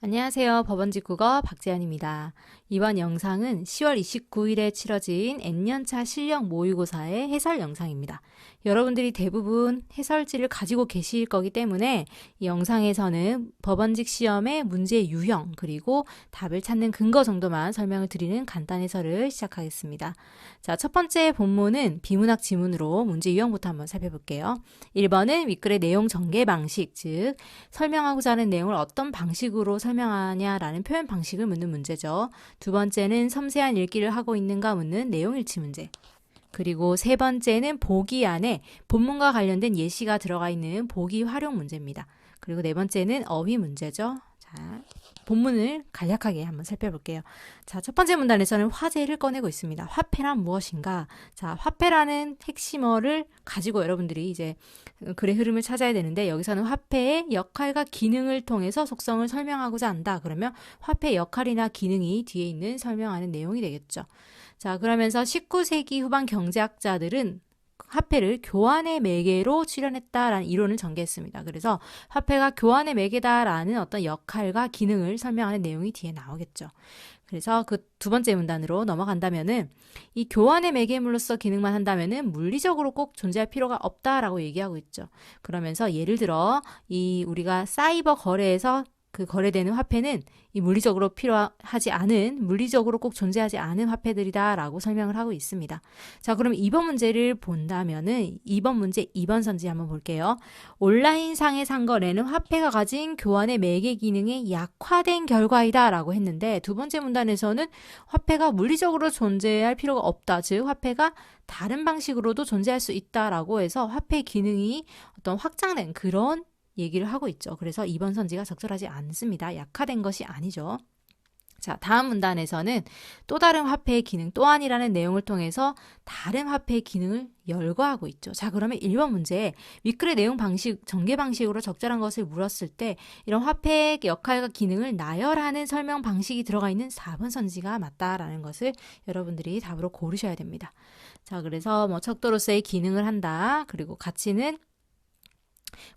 안녕하세요. 법원직국어 박재현입니다. 이번 영상은 10월 29일에 치러진 N년차 실력 모의고사의 해설 영상입니다. 여러분들이 대부분 해설지를 가지고 계실 거기 때문에 이 영상에서는 법원직 시험의 문제 유형 그리고 답을 찾는 근거 정도만 설명을 드리는 간단 해설을 시작하겠습니다. 자, 첫 번째 본문은 비문학 지문으로 문제 유형부터 한번 살펴볼게요. 1번은 윗글의 내용 전개 방식, 즉 설명하고자 하는 내용을 어떤 방식으로 설명하냐라는 표현 방식을 묻는 문제죠. 두 번째는 섬세한 읽기를 하고 있는가 묻는 내용 일치 문제. 그리고 세 번째는 보기 안에 본문과 관련된 예시가 들어가 있는 보기 활용 문제입니다. 그리고 네 번째는 어휘 문제죠. 자, 본문을 간략하게 한번 살펴볼게요. 자, 첫 번째 문단에서는 화제를 꺼내고 있습니다. 화폐란 무엇인가? 자, 화폐라는 핵심어를 가지고 여러분들이 이제 글의 흐름을 찾아야 되는데 여기서는 화폐의 역할과 기능을 통해서 속성을 설명하고자 한다. 그러면 화폐의 역할이나 기능이 뒤에 있는 설명하는 내용이 되겠죠. 자, 그러면서 19세기 후반 경제학자들은 화폐를 교환의 매개로 출현했다라는 이론을 전개했습니다. 그래서 화폐가 교환의 매개다라는 어떤 역할과 기능을 설명하는 내용이 뒤에 나오겠죠. 그래서 그 두 번째 문단으로 넘어간다면은 이 교환의 매개물로서 기능만 한다면은 물리적으로 꼭 존재할 필요가 없다라고 얘기하고 있죠. 그러면서 예를 들어 이 우리가 사이버 거래에서 그 거래되는 화폐는 이 물리적으로 필요하지 않은, 물리적으로 꼭 존재하지 않은 화폐들이다라고 설명을 하고 있습니다. 자, 그럼 2번 문제를 본다면은 2번 문제 2번 선지 한번 볼게요. 온라인상의 상거래는 화폐가 가진 교환의 매개 기능이 약화된 결과이다 라고 했는데 두 번째 문단에서는 화폐가 물리적으로 존재할 필요가 없다. 즉, 화폐가 다른 방식으로도 존재할 수 있다라고 해서 화폐 기능이 어떤 확장된 그런 얘기를 하고 있죠. 그래서 2번 선지가 적절하지 않습니다. 약화된 것이 아니죠. 자, 다음 문단에서는 또 다른 화폐의 기능 또한이라는 내용을 통해서 다른 화폐의 기능을 열거하고 있죠. 자, 그러면 1번 문제 윗글의 내용 방식, 전개 방식으로 적절한 것을 물었을 때 이런 화폐의 역할과 기능을 나열하는 설명 방식이 들어가 있는 4번 선지가 맞다라는 것을 여러분들이 답으로 고르셔야 됩니다. 자, 그래서 뭐 척도로서의 기능을 한다. 그리고 가치는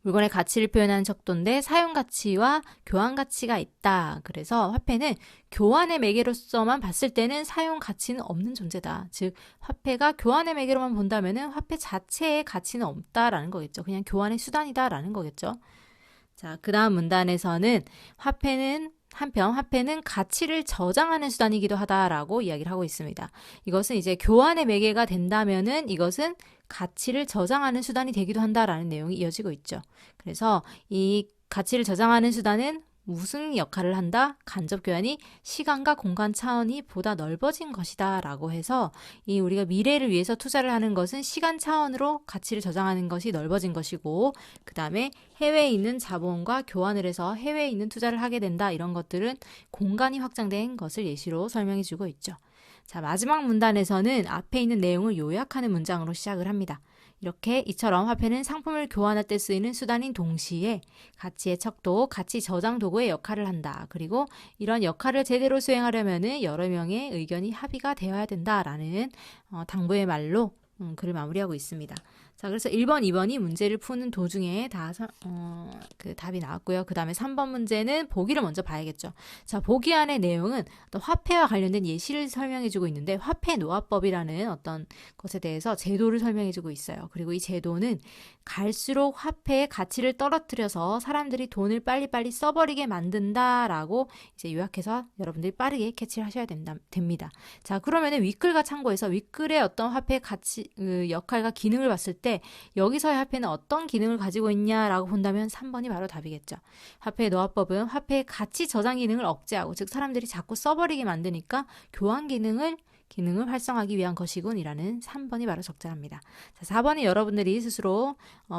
물건의 가치를 표현하는 척도인데 사용 가치와 교환 가치가 있다. 그래서 화폐는 교환의 매개로서만 봤을 때는 사용 가치는 없는 존재다. 즉 화폐가 교환의 매개로만 본다면은 화폐 자체의 가치는 없다라는 거겠죠. 그냥 교환의 수단이다라는 거겠죠. 자, 그 다음 문단에서는 한편 화폐는 가치를 저장하는 수단이기도 하다라고 이야기를 하고 있습니다. 이것은 이제 교환의 매개가 된다면은 이것은 가치를 저장하는 수단이 되기도 한다라는 내용이 이어지고 있죠. 그래서 이 가치를 저장하는 수단은 무슨 역할을 한다? 간접 교환이 시간과 공간 차원이 보다 넓어진 것이다 라고 해서 이 우리가 미래를 위해서 투자를 하는 것은 시간 차원으로 가치를 저장하는 것이 넓어진 것이고 그 다음에 해외에 있는 자본과 교환을 해서 해외에 있는 투자를 하게 된다 이런 것들은 공간이 확장된 것을 예시로 설명해 주고 있죠. 자, 마지막 문단에서는 앞에 있는 내용을 요약하는 문장으로 시작을 합니다. 이렇게 이처럼 화폐는 상품을 교환할 때 쓰이는 수단인 동시에 가치의 척도, 가치 저장 도구의 역할을 한다. 그리고 이런 역할을 제대로 수행하려면 여러 명의 의견이 합의가 되어야 된다라는 당부의 말로 글을 마무리하고 있습니다. 자, 그래서 1번, 2번이 문제를 푸는 도중에 그 답이 나왔고요. 그 다음에 3번 문제는 보기를 먼저 봐야겠죠. 자, 보기 안의 내용은 어떤 화폐와 관련된 예시를 설명해주고 있는데 화폐 노합법이라는 어떤 것에 대해서 제도를 설명해주고 있어요. 그리고 이 제도는 갈수록 화폐의 가치를 떨어뜨려서 사람들이 돈을 빨리빨리 써버리게 만든다라고 이제 요약해서 여러분들이 빠르게 캐치를 하셔야 됩니다. 자, 그러면은 윗글과 참고해서 윗글의 어떤 화폐의 가치, 역할과 기능을 봤을 때 여기서의 화폐는 어떤 기능을 가지고 있냐라고 본다면 3번이 바로 답이겠죠. 화폐의 노합법은 화폐의 가치 저장 기능을 억제하고 즉 사람들이 자꾸 써버리게 만드니까 교환 기능을 활성화하기 위한 것이군 이라는 3번이 바로 적절합니다. 자, 4번은 여러분들이 스스로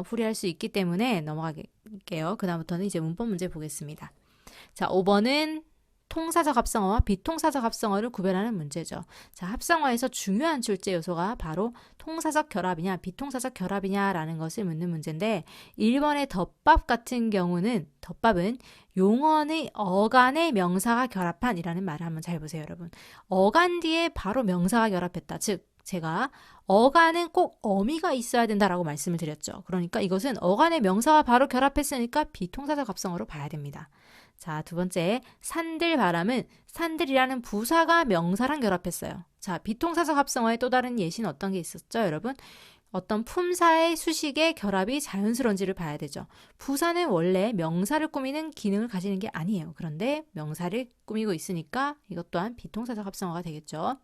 풀이할 수 있기 때문에 넘어갈게요. 그 다음부터는 이제 문법 문제 보겠습니다. 자, 5번은 통사적 합성어와 비통사적 합성어를 구별하는 문제죠. 자, 합성어에서 중요한 출제 요소가 바로 통사적 결합이냐 비통사적 결합이냐라는 것을 묻는 문제인데 1번의 덮밥 같은 경우는 덮밥은 용언의 어간의 명사가 결합한 이라는 말을 한번 잘 보세요, 여러분. 어간 뒤에 바로 명사가 결합했다. 즉 제가 어간은 꼭 어미가 있어야 된다라고 말씀을 드렸죠. 그러니까 이것은 어간의 명사와 바로 결합했으니까 비통사적 합성어로 봐야 됩니다. 자, 두 번째, 산들바람은 산들이라는 부사가 명사랑 결합했어요. 자, 비통사적 합성어의 또 다른 예시는 어떤 게 있었죠, 여러분? 어떤 품사의 수식의 결합이 자연스러운지를 봐야 되죠. 부사는 원래 명사를 꾸미는 기능을 가지는 게 아니에요. 그런데 명사를 꾸미고 있으니까 이것 또한 비통사적 합성어가 되겠죠.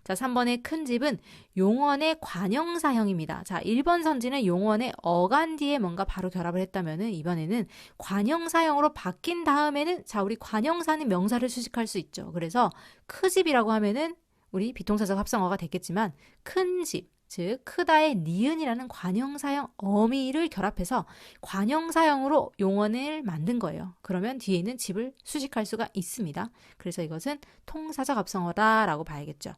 자, 3번의 큰 집은 용언의 관형사형입니다. 자, 1번 선지는 용언의 어간 뒤에 뭔가 바로 결합을 했다면은 이번에는 관형사형으로 바뀐 다음에는 자, 우리 관형사는 명사를 수식할 수 있죠. 그래서 크집이라고 하면은 우리 비통사적 합성어가 됐겠지만 큰 집, 즉 크다의 니은이라는 관형사형 어미를 결합해서 관형사형으로 용언을 만든 거예요. 그러면 뒤에 있는 집을 수식할 수가 있습니다. 그래서 이것은 통사적 합성어다라고 봐야겠죠.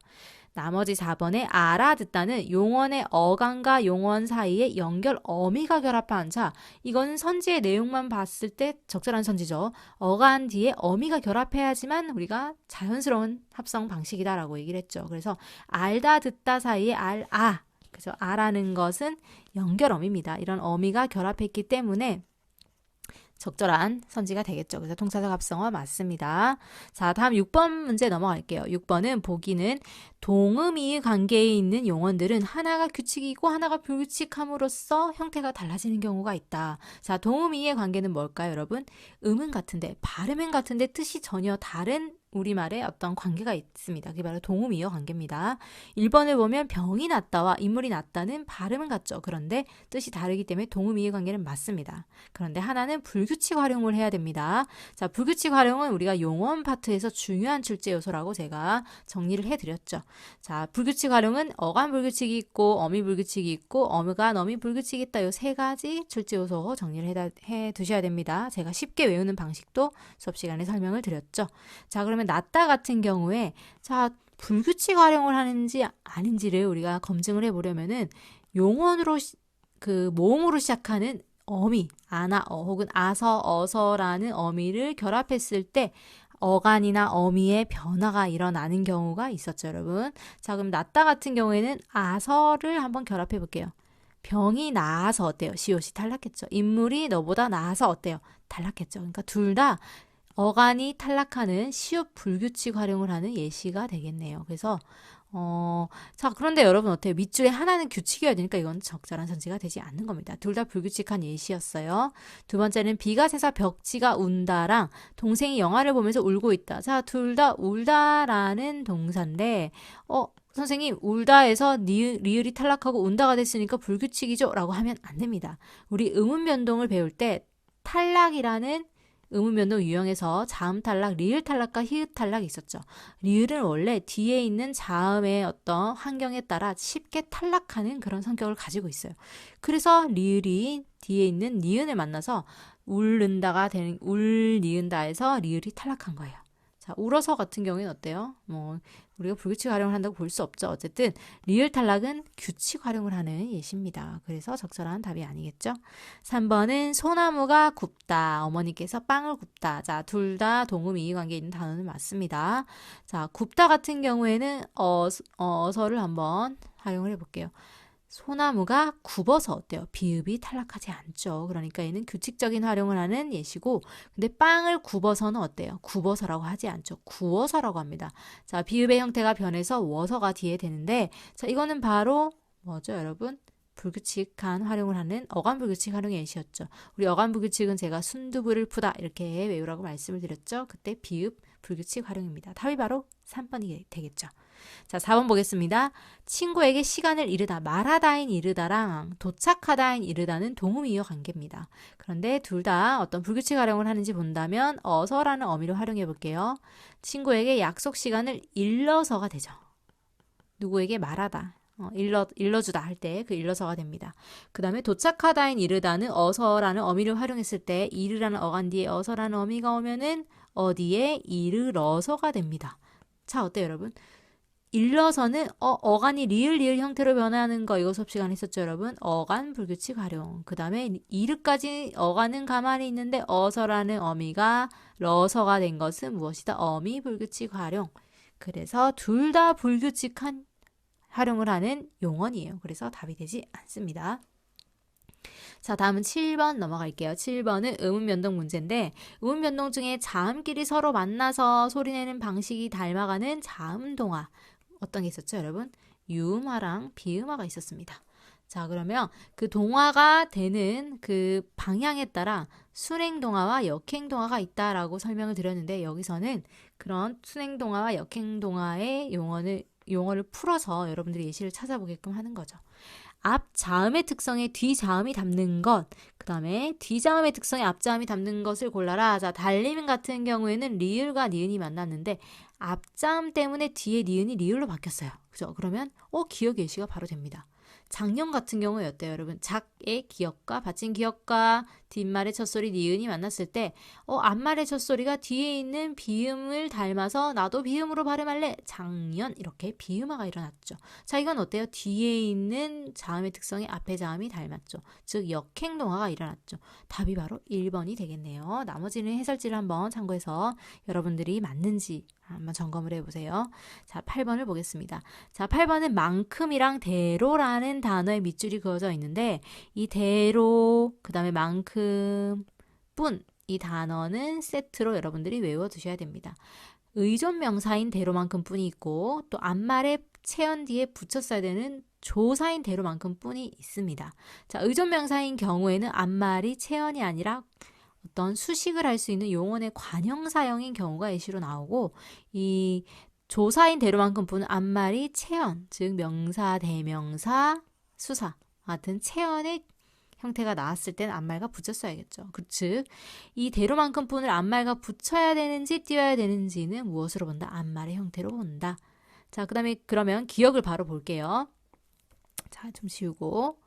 나머지 4번에 알아듣다는 용언의 어간과 용언 사이에 연결 어미가 결합한 자, 이건 선지의 내용만 봤을 때 적절한 선지죠. 어간 뒤에 어미가 결합해야지만 우리가 자연스러운 합성 방식이다라고 얘기를 했죠. 그래서 알다 듣다 사이에 알아, 그래서 아라는 것은 연결 어미입니다. 이런 어미가 결합했기 때문에 적절한 선지가 되겠죠. 그래서 통사적 합성어 맞습니다. 자, 다음 6번 문제 넘어갈게요. 6번은 보기는 동음이의 관계에 있는 용언들은 하나가 규칙이고 하나가 불규칙함으로써 형태가 달라지는 경우가 있다. 자, 동음이의 관계는 뭘까요, 여러분? 음은 같은데 발음은 같은데 뜻이 전혀 다른 우리말에 어떤 관계가 있습니다. 그게 바로 동음이어 관계입니다. 1번을 보면 병이 낫다와 인물이 낫다는 발음은 같죠. 그런데 뜻이 다르기 때문에 동음이의 관계는 맞습니다. 그런데 하나는 불규칙 활용을 해야 됩니다. 자, 불규칙 활용은 우리가 용언 파트에서 중요한 출제 요소라고 제가 정리를 해드렸죠. 자, 불규칙 활용은 어간 불규칙이 있고 어미 불규칙이 있고 어간 어미 불규칙이 있다. 이 세 가지 출제 요소 정리를 해 두셔야 됩니다. 제가 쉽게 외우는 방식도 수업 시간에 설명을 드렸죠. 자, 그러면 낫다 같은 경우에 자, 불규칙 활용을 하는지 아닌지를 우리가 검증을 해보려면은 용언으로 그 모음으로 시작하는 어미, 아나, 혹은 아서, 어서라는 어미를 결합했을 때 어간이나 어미의 변화가 일어나는 경우가 있었죠, 여러분. 자, 그럼 낫다 같은 경우에는 아서를 한번 결합해 볼게요. 병이 나아서 어때요? 시옷이 탈락했죠. 인물이 너보다 나아서 어때요? 탈락했죠. 그러니까 둘 다 어간이 탈락하는 시옷 불규칙 활용을 하는 예시가 되겠네요. 그래서 자, 그런데 여러분 어때요? 밑줄에 하나는 규칙이어야 되니까 이건 적절한 선지가 되지 않는 겁니다. 둘 다 불규칙한 예시였어요. 두 번째는 비가 새서 벽지가 운다랑 동생이 영화를 보면서 울고 있다. 자, 둘 다 울다라는 동사인데 선생님 울다에서 리을이 탈락하고 운다가 됐으니까 불규칙이죠? 라고 하면 안 됩니다. 우리 음운 변동을 배울 때 탈락이라는 음운 변동 유형에서 자음 탈락, 리을 탈락과 히읗 탈락이 있었죠. 리을은 원래 뒤에 있는 자음의 어떤 환경에 따라 쉽게 탈락하는 그런 성격을 가지고 있어요. 그래서 리을이 뒤에 있는 니은을 만나서 울른다가 되는 울니은다에서 리을이 탈락한 거예요. 자, 울어서 같은 경우에는 어때요? 우리가 불규칙 활용을 한다고 볼 수 없죠. 어쨌든 리을 탈락은 규칙 활용을 하는 예시입니다. 그래서 적절한 답이 아니겠죠. 3번은 소나무가 굽다. 어머니께서 빵을 굽다. 자, 둘 다 동음 이의관계 있는 단어는 맞습니다. 자, 굽다 같은 경우에는 어서를 한번 활용을 해볼게요. 소나무가 굽어서 어때요? 비읍이 탈락하지 않죠. 그러니까 얘는 규칙적인 활용을 하는 예시고, 근데 빵을 굽어서는 어때요? 굽어서라고 하지 않죠. 구워서라고 합니다. 자, 비읍의 형태가 변해서 워서가 뒤에 되는데, 자, 이거는 바로 뭐죠, 여러분? 불규칙한 활용을 하는 어간 불규칙 활용의 예시였죠. 우리 어간 불규칙은 제가 순두부를 푸다 이렇게 외우라고 말씀을 드렸죠. 그때 비읍 불규칙 활용입니다. 답이 바로 3번이 되겠죠. 자, 4번 보겠습니다. 친구에게 시간을 이르다, 말하다인 이르다랑 도착하다인 이르다는 동음이어 관계입니다. 그런데 둘 다 어떤 불규칙 활용을 하는지 본다면 어서라는 어미로 활용해 볼게요. 친구에게 약속 시간을 일러서가 되죠. 누구에게 말하다, 일러주다 할 때 그 일러서가 됩니다. 그 다음에 도착하다인 이르다는 어서라는 어미를 활용했을 때 이르라는 어간 뒤에 어서라는 어미가 오면은 어디에 이르러서가 됩니다. 자, 어때요, 여러분? 일러서는 어간이 리을 형태로 변하는 거 이거 수업 시간에 했었죠, 여러분. 어간 불규칙 활용. 그 다음에 이르까지 어간은 가만히 있는데 어서라는 어미가 러서가 된 것은 무엇이다? 어미 불규칙 활용. 그래서 둘 다 불규칙한 활용을 하는 용언이에요. 그래서 답이 되지 않습니다. 자, 다음은 7번 넘어갈게요. 7번은 음운변동 문제인데 음운변동 중에 자음끼리 서로 만나서 소리내는 방식이 닮아가는 자음동화. 어떤 게 있었죠, 여러분? 유음화랑 비음화가 있었습니다. 자, 그러면 그 동화가 되는 그 방향에 따라 순행동화와 역행동화가 있다라고 설명을 드렸는데 여기서는 그런 순행동화와 역행동화의 용어를 풀어서 여러분들이 예시를 찾아보게끔 하는 거죠. 앞 자음의 특성에 뒤 자음이 담는 것, 그 다음에 뒤 자음의 특성에 앞 자음이 담는 것을 골라라. 자, 달림 같은 경우에는 리을과 니은이 만났는데 앞 자음 때문에 뒤에 니은이 리을로 바뀌었어요. 그죠? 그러면 기역 예시가 바로 됩니다. 작년 같은 경우에 어때요, 여러분? 작의 기역과 받침 기역과 뒷말의 첫소리 니은이 만났을 때 앞말의 첫소리가 뒤에 있는 비음을 닮아서 나도 비음으로 발음할래. 작년 이렇게 비음화가 일어났죠. 자, 이건 어때요? 뒤에 있는 자음의 특성이 앞의 자음이 닮았죠. 즉 역행동화가 일어났죠. 답이 바로 1번이 되겠네요. 나머지는 해설지를 한번 참고해서 여러분들이 맞는지 한번 점검을 해보세요. 자, 8번을 보겠습니다. 자, 8번은 만큼이랑 대로라는 단어의 밑줄이 그어져 있는데 이 대로, 그 다음에 만큼, 뿐, 이 단어는 세트로 여러분들이 외워두셔야 됩니다. 의존 명사인 대로만큼 뿐이 있고 또 앞말에 체언 뒤에 붙였어야 되는 조사인 대로만큼 뿐이 있습니다. 자, 의존 명사인 경우에는 앞말이 체언이 아니라 어떤 수식을 할 수 있는 용언의 관형사형인 경우가 예시로 나오고 이 조사인 대로만큼 뿐은 앞말이 체언, 즉 명사, 대명사, 수사 같은 체언의 형태가 나왔을 때는 앞말과 붙였어야겠죠. 즉, 이 대로만큼 뿐을 앞말과 붙여야 되는지 띄워야 되는지는 무엇으로 본다? 앞말의 형태로 본다. 자, 그러면 기억을 바로 볼게요. 자, 좀 지우고.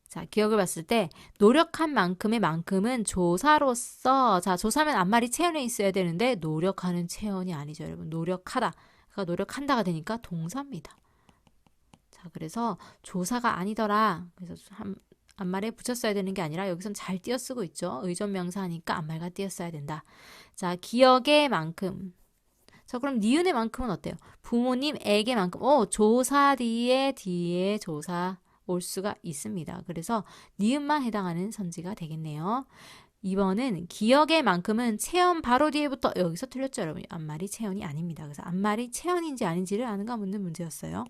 자, 기억을 봤을 때 노력한 만큼의 만큼은 조사로서, 자, 조사면 앞말이 체언에 있어야 되는데 노력하는 체언이 아니죠, 여러분. 노력하다. 그러니까 노력한다가 되니까 동사입니다. 자, 그래서 조사가 아니더라. 그래서 앞말에 붙였어야 되는 게 아니라 여기선 잘 띄어쓰고 있죠. 의존 명사니까 앞말과 띄었어야 된다. 자, 기억의 만큼. 자, 그럼 니은의 만큼은 어때요? 부모님에게 만큼. 조사 뒤에 조사 올 수가 있습니다. 그래서 니은만 해당하는 선지가 되겠네요. 2번은 기억의 만큼은 체언 바로 뒤에부터 여기서 틀렸죠, 여러분. 앞말이 체언이 아닙니다. 그래서 앞말이 체언인지 아닌지를 아는가 묻는 문제였어요.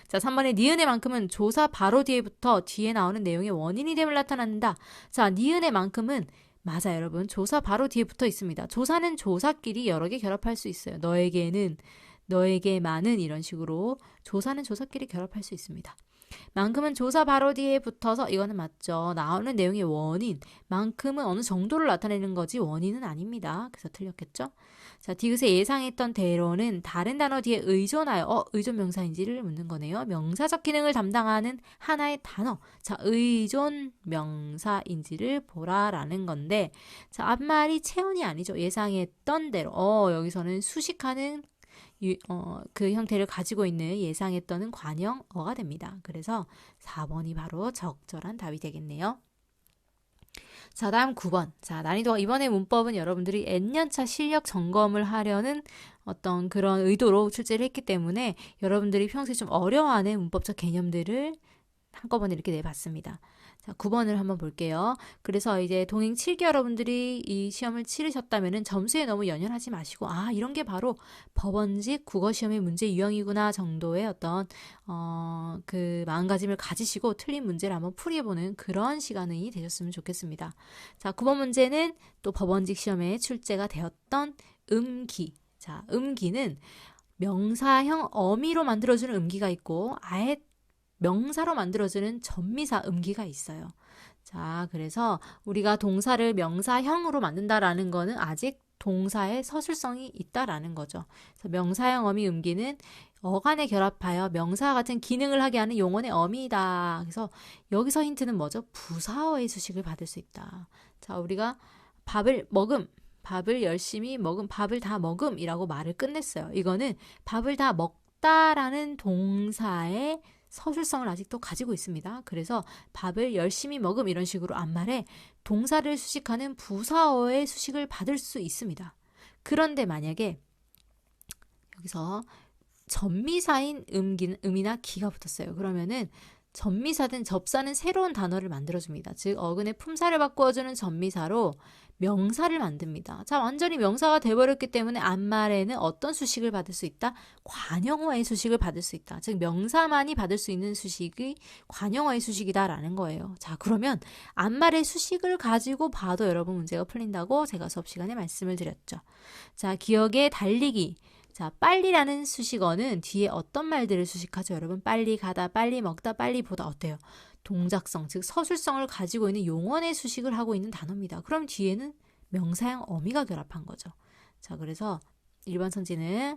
자, 3번에 니은의 만큼은 조사 바로 뒤에부터 뒤에 나오는 내용의 원인이 됨을 나타낸다. 자, 니은의 만큼은 맞아요, 여러분. 조사 바로 뒤에 붙어 있습니다. 조사는 조사끼리 여러 개 결합할 수 있어요. 너에게는, 너에게만은 이런 식으로 조사는 조사끼리 결합할 수 있습니다. 만큼은 조사 바로 뒤에 붙어서 이거는 맞죠. 나오는 내용의 원인. 만큼은 어느 정도를 나타내는 거지 원인은 아닙니다. 그래서 틀렸겠죠? 자, 디귿에 예상했던 대로는 다른 단어 뒤에 의존하여 의존 명사인지를 묻는 거네요. 명사적 기능을 담당하는 하나의 단어. 자, 의존 명사인지를 보라라는 건데 자, 앞말이 체언이 아니죠. 예상했던 대로. 여기서는 수식하는 그 형태를 가지고 있는 예상했던은 관형어가 됩니다. 그래서 4번이 바로 적절한 답이 되겠네요. 자, 다음 9번. 자, 난이도가 이번에 문법은 여러분들이 N년차 실력 점검을 하려는 어떤 그런 의도로 출제를 했기 때문에 여러분들이 평소에 좀 어려워하는 문법적 개념들을 한꺼번에 이렇게 내봤습니다. 자, 9번을 한번 볼게요. 그래서 이제 동행 7기 여러분들이 이 시험을 치르셨다면은 점수에 너무 연연하지 마시고 이런 게 바로 법원직 국어시험의 문제 유형이구나 정도의 어떤 그 마음가짐을 가지시고 틀린 문제를 한번 풀이해보는 그런 시간이 되셨으면 좋겠습니다. 자, 9번 문제는 또 법원직 시험에 출제가 되었던 음기. 자, 음기는 명사형 어미로 만들어주는 음기가 있고 아예 명사로 만들어주는 전미사 음기가 있어요. 자, 그래서 우리가 동사를 명사형으로 만든다라는 거는 아직 동사의 서술성이 있다라는 거죠. 그래서 명사형 어미 음기는 어간에 결합하여 명사와 같은 기능을 하게 하는 용언의 어미이다. 그래서 여기서 힌트는 뭐죠? 부사어의 수식을 받을 수 있다. 자, 우리가 밥을 먹음. 밥을 열심히 먹음, 밥을 다 먹음이라고 말을 끝냈어요. 이거는 밥을 다 먹다라는 동사의 서술성을 아직도 가지고 있습니다. 그래서 밥을 열심히 먹음 이런 식으로 앞말에 동사를 수식하는 부사어의 수식을 받을 수 있습니다. 그런데 만약에 여기서 전미사인 음이나 기가 붙었어요. 그러면은 전미사든 접사는 새로운 단어를 만들어줍니다. 즉 어근의 품사를 바꾸어주는 전미사로 명사를 만듭니다. 자, 완전히 명사가 돼버렸기 때문에 앞말에는 어떤 수식을 받을 수 있다? 관형어의 수식을 받을 수 있다. 즉 명사만이 받을 수 있는 수식이 관형어의 수식이다라는 거예요. 자, 그러면 앞말의 수식을 가지고 봐도 여러분 문제가 풀린다고 제가 수업 시간에 말씀을 드렸죠. 자, 기억에 달리기. 자, 빨리라는 수식어는 뒤에 어떤 말들을 수식하죠? 여러분, 빨리 가다, 빨리 먹다, 빨리 보다 어때요? 동작성, 즉 서술성을 가지고 있는 용언의 수식을 하고 있는 단어입니다. 그럼 뒤에는 명사형 어미가 결합한 거죠. 자, 그래서 1번 선지는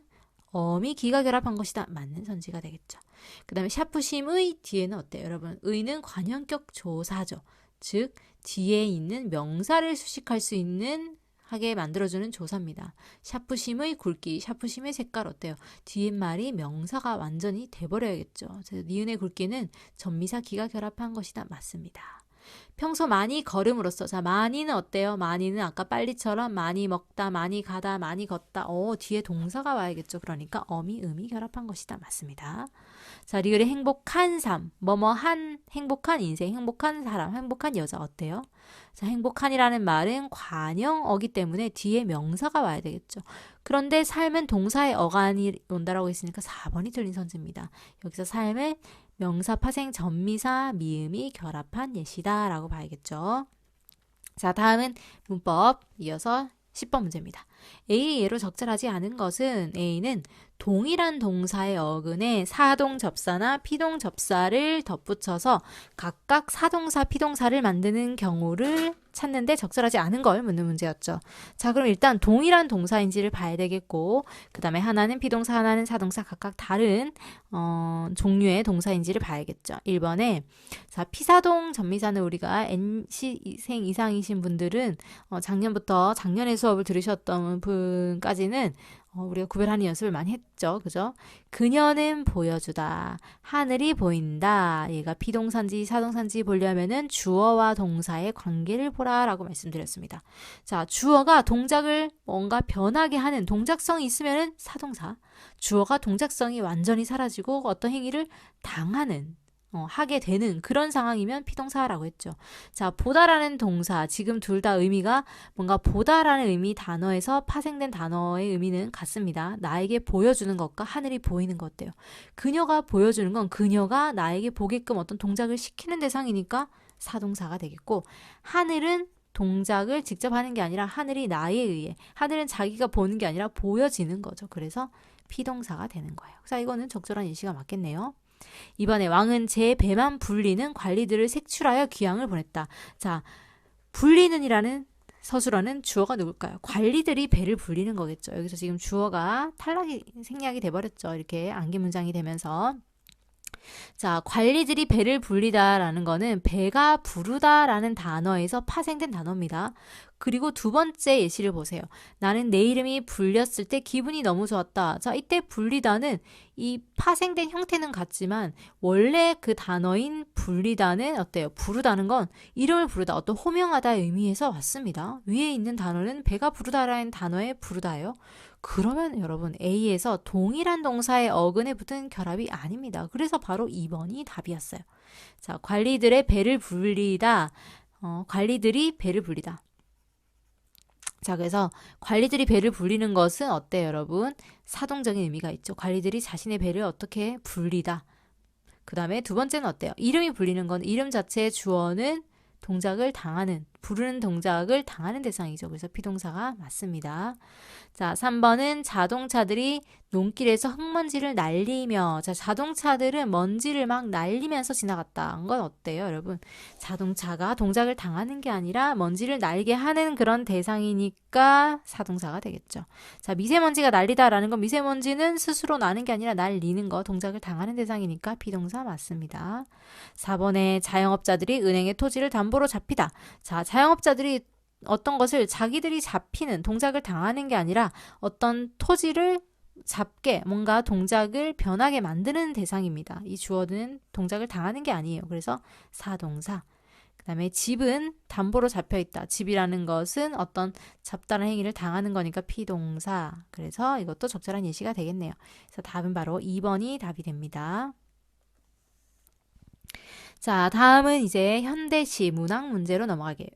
어미 기가 결합한 것이다. 맞는 선지가 되겠죠. 그 다음에 샤프심의 뒤에는 어때요? 여러분, 의는 관형격 조사죠. 즉 뒤에 있는 명사를 수식할 수 있는 하게 만들어주는 조사입니다. 샤프심의 굵기, 샤프심의 색깔 어때요? 뒤에 말이 명사가 완전히 돼버려야겠죠. 니은의 굵기는 전미사 기가 결합한 것이다. 맞습니다. 평소 많이 걸음으로써, 자, 많이는 어때요? 많이는 아까 빨리처럼 많이 먹다, 많이 가다, 많이 걷다. 뒤에 동사가 와야겠죠. 그러니까 어미, 음이 결합한 것이다. 맞습니다. 자, 리을의 행복한 삶, 뭐뭐한, 행복한 인생, 행복한 사람, 행복한 여자 어때요? 자, 행복한이라는 말은 관형어기 때문에 뒤에 명사가 와야 되겠죠. 그런데 삶은 동사의 어간이 온다라고 했으니까 4번이 틀린 선지입니다. 여기서 삶은 명사 파생 전미사 미음이 결합한 예시다 라고 봐야겠죠. 자, 다음은 문법 이어서 10번 문제입니다. A의 예로 적절하지 않은 것은 A는 동일한 동사의 어근에 사동 접사나 피동 접사를 덧붙여서 각각 사동사, 피동사를 만드는 경우를 찾는데 적절하지 않은 걸 묻는 문제였죠. 자, 그럼 일단 동일한 동사인지를 봐야 되겠고 그 다음에 하나는 피동사, 하나는 사동사 각각 다른 종류의 동사인지를 봐야겠죠. 1번에 자, 피사동 전미사는 우리가 NC생 이상이신 분들은 작년부터 작년에 수업을 들으셨던 분까지는 우리가 구별하는 연습을 많이 했죠. 그죠? 그녀는 보여주다. 하늘이 보인다. 얘가 피동사인지 사동사인지 보려면은 주어와 동사의 관계를 보라 라고 말씀드렸습니다. 자, 주어가 동작을 뭔가 변하게 하는 동작성이 있으면은 사동사. 주어가 동작성이 완전히 사라지고 어떤 행위를 당하는 하게 되는 그런 상황이면 피동사라고 했죠. 자, 보다라는 동사, 지금 둘 다 의미가 뭔가 보다라는 의미 단어에서 파생된 단어의 의미는 같습니다. 나에게 보여주는 것과 하늘이 보이는 것 어때요? 그녀가 보여주는 건 그녀가 나에게 보게끔 어떤 동작을 시키는 대상이니까 사동사가 되겠고, 하늘은 동작을 직접 하는 게 아니라 하늘이 나에 의해, 하늘은 자기가 보는 게 아니라 보여지는 거죠. 그래서 피동사가 되는 거예요. 자, 이거는 적절한 예시가 맞겠네요. 이번에 왕은 제 배만 불리는 관리들을 색출하여 귀양을 보냈다. 자, 불리는 이라는 서술어는 주어가 누굴까요? 관리들이 배를 불리는 거겠죠. 여기서 지금 주어가 생략이 돼버렸죠. 이렇게 암기 문장이 되면서. 자, 관리들이 배를 불리다라는 거는 배가 부르다라는 단어에서 파생된 단어입니다. 그리고 두 번째 예시를 보세요. 나는 내 이름이 불렸을 때 기분이 너무 좋았다. 자, 이때 불리다는 이 파생된 형태는 같지만 원래 그 단어인 불리다는 어때요? 부르다는 건 이름을 부르다, 어떤 호명하다의 의미에서 왔습니다. 위에 있는 단어는 배가 부르다라는 단어의 부르다예요. 그러면 여러분 A에서 동일한 동사의 어근에 붙은 결합이 아닙니다. 그래서 바로 2번이 답이었어요. 자, 관리들의 배를 불리다. 관리들이 배를 불리다. 자, 그래서 관리들이 배를 불리는 것은 어때요, 여러분? 사동적인 의미가 있죠. 관리들이 자신의 배를 어떻게 불리다. 그 다음에 두 번째는 어때요? 이름이 불리는 건 이름 자체의 주어는 동작을 당하는, 부르는 동작을 당하는 대상이죠. 그래서 피동사가 맞습니다. 자, 3번은 자동차들이 논길에서 흙먼지를 날리며, 자, 자동차들은 먼지를 막 날리면서 지나갔다. 한 건 어때요, 여러분? 자동차가 동작을 당하는 게 아니라 먼지를 날게 하는 그런 대상이니까 사동사가 되겠죠. 자, 미세먼지가 날리다라는 건 미세먼지는 스스로 나는 게 아니라 날리는 거, 동작을 당하는 대상이니까 비동사 맞습니다. 4번에 자영업자들이 은행의 토지를 담보로 잡히다. 자, 자영업자들이 어떤 것을 자기들이 잡히는 동작을 당하는 게 아니라 어떤 토지를 잡게 뭔가 동작을 변하게 만드는 대상입니다. 이 주어는 동작을 당하는 게 아니에요. 그래서 사동사. 그 다음에 집은 담보로 잡혀 있다. 집이라는 것은 어떤 잡다른 행위를 당하는 거니까 피동사. 그래서 이것도 적절한 예시가 되겠네요. 그래서 답은 바로 2번이 답이 됩니다. 자, 다음은 이제 현대시 문학 문제로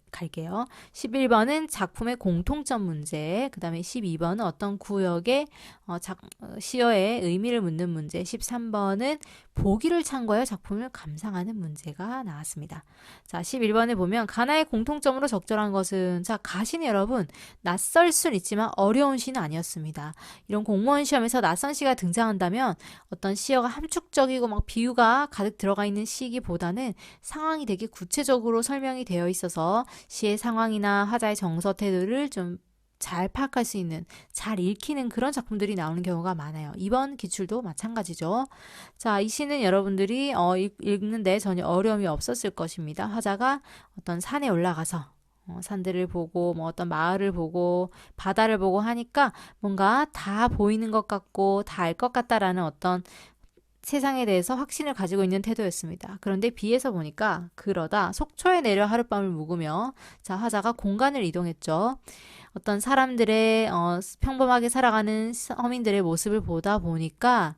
갈게요. 11번은 작품의 공통점 문제, 그 다음에 12번은 어떤 구역의 시어의 의미를 묻는 문제, 13번은 보기를 참고하여 작품을 감상하는 문제가 나왔습니다. 자, 11번에 보면 가나의 공통점으로 적절한 것은, 자, 가시는 여러분, 낯설 순 있지만 어려운 시는 아니었습니다. 이런 공무원 시험에서 낯선 시가 등장한다면 어떤 시어가 함축적이고 막 비유가 가득 들어가 있는 시기보다는 상황이 되게 구체적으로 설명이 되어 있어서 시의 상황이나 화자의 정서 태도를 좀 잘 파악할 수 있는, 잘 읽히는 그런 작품들이 나오는 경우가 많아요. 이번 기출도 마찬가지죠. 자, 이 시는 여러분들이 읽는데 전혀 어려움이 없었을 것입니다. 화자가 어떤 산에 올라가서 산들을 보고 뭐 어떤 마을을 보고 바다를 보고 하니까 뭔가 다 보이는 것 같고 다 알 것 같다라는 어떤 세상에 대해서 확신을 가지고 있는 태도였습니다. 그런데 B에서 보니까 그러다 속초에 내려 하룻밤을 묵으며, 자, 화자가 공간을 이동했죠. 어떤 사람들의 평범하게 살아가는 서민들의 모습을 보다 보니까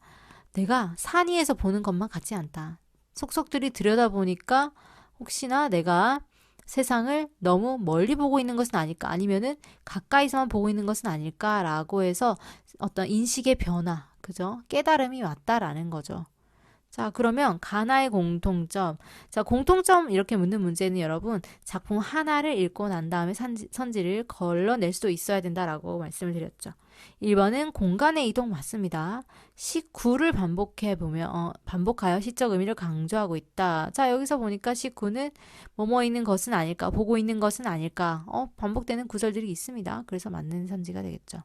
내가 산 위에서 보는 것만 같지 않다. 속속들이 들여다보니까 혹시나 내가 세상을 너무 멀리 보고 있는 것은 아닐까, 아니면은 가까이서만 보고 있는 것은 아닐까라고 해서 어떤 인식의 변화, 그죠? 깨달음이 왔다라는 거죠. 자, 그러면 가나의 공통점. 자, 공통점 이렇게 묻는 문제는 여러분, 작품 하나를 읽고 난 다음에 선지를 걸러낼 수도 있어야 된다라고 말씀을 드렸죠. 1번은 공간의 이동 맞습니다. 19를 반복하여 시적 의미를 강조하고 있다. 자, 여기서 보니까 19는 뭐뭐 있는 것은 아닐까, 보고 있는 것은 아닐까, 반복되는 구절들이 있습니다. 그래서 맞는 선지가 되겠죠.